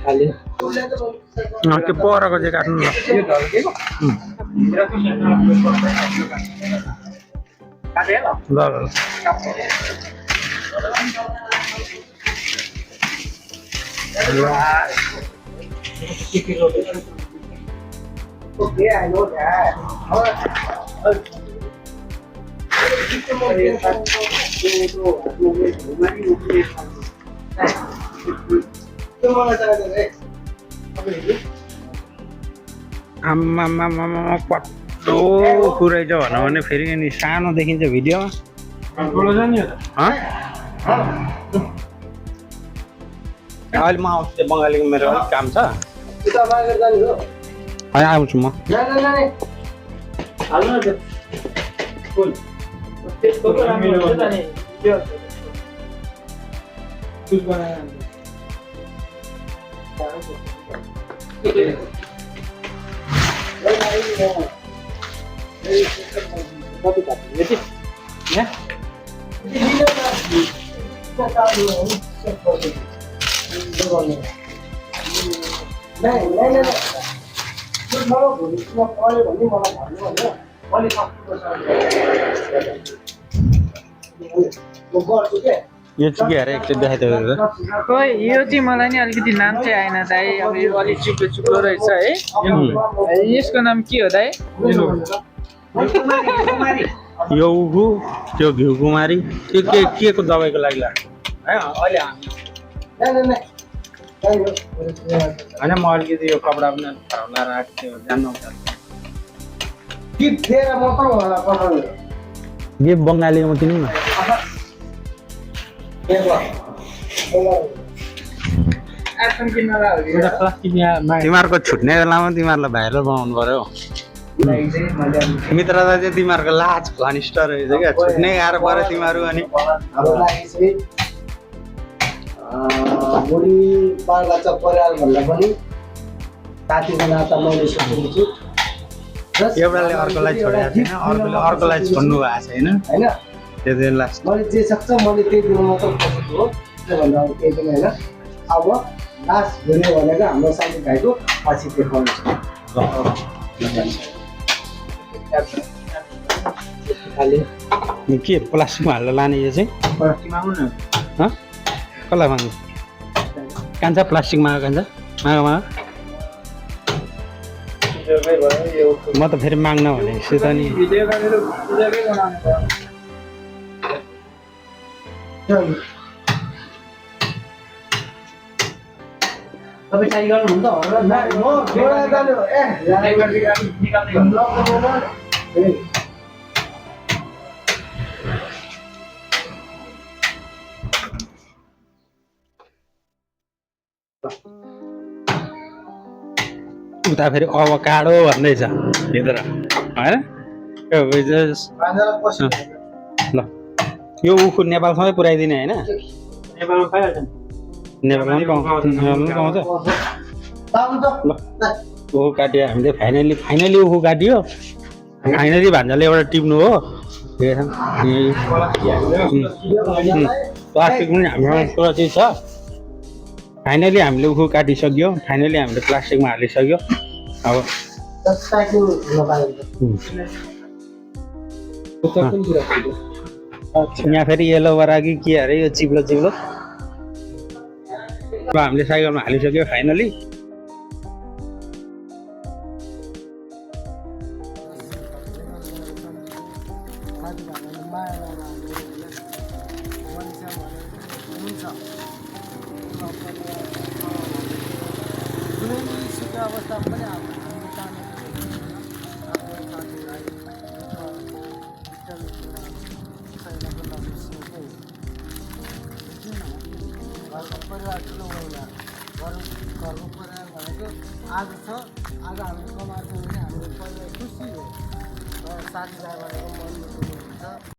खाली त्यो परको चाहिँ काट्नु ल। ल ल Okay, I know that. आम्मामामामा कस्तो पुरै छ भनौँ भने फेरि नि सानो देखिन्छ भिडियोमा। अहिले म आउँछु बङ्गालीको मेरो अलिक काम छ। होइन आउँछु म। यो चाहिँ के अरे एकचोटि देखाइदियो खोइ यो चाहिँ मलाई नि अलिकति नाम चाहिँ आएन दाइ। अब यो अलिक चिप्लो चिप्लो रहेछ है। यसको नाम के हो दाइ? यो उखु त्यो घिउ कुमारी त्यो के को दबाईको लागि लाग्छ है अहिले होइन म अलिकति यो कपडा पनि लाएर आएको थियो जान्नु के बङ्गालीमा किनौँ न। तिमीहरूको छुट्ने बेलामा तिमीहरूलाई भाइरल बनाउनु पर्यो। मित्रता चाहिँ तिमीहरूको लाज घनिष्ठ रहेछ क्या। छुट्ने गाह्रो पऱ्यो तिमीहरू। अनि बुढी बालबच्चा परिवार भन्दा पनि साथीको नाता मैले सोचेको छु। एउटाले अर्कोलाई छोडेको छैन, अर्कोले अर्कोलाई छोड्नु भएको छैन होइन। त्यो चाहिँ लास्ट मैले जे सक्छ मैले त्यही दिनु मात्र खोजेको हो। त्योभन्दा अरू केही पनि होइन। अब लास्ट हुने भनेको हाम्रो साथीभाइको पछि देखाउनु छ। खालि के प्लास्टिकमा हालेर लाने यो चाहिँ प्लास्टिकमा आउनु न। कसलाई भन्नु कान्छ प्लास्टिक माग कान्छ माग माग। म त फेरि माग्न भने त नि तपाईँ ट्राई गर्नुहुन्छ होला। म जोडा जाने हो। उता फेरि अवकाडो भन्दैछ भित्र होइन। ल यो उखु नेपालसँगै पुऱ्याइदिने होइन। नेपालमा पनि पाउँछ। ल उखु काट्यो हामीले फाइनली उखु काट्यो। फाइनली भान्जाले एउटा टिप्नु हो। प्लास्टिक पनि हाम्रो सुरक्षित छ। फाइनली हामीले उखु काटिसक्यो। फाइनली हामीले प्लास्टिकमा हालिसक्यो। अब यहाँ फेरि येलो बराकी के अरे यो चिप्लो चिप्लो। अब हामीले साइकलमा हालिसक्यो फाइनली। अवस्थामा पनि परिवार ठुलो होला। घरको परिवार भनेको आज छ, आज हामीले कमाएको भने हाम्रो परिवार खुसी हो। साथीभाइ भनेको मन हुन्छ।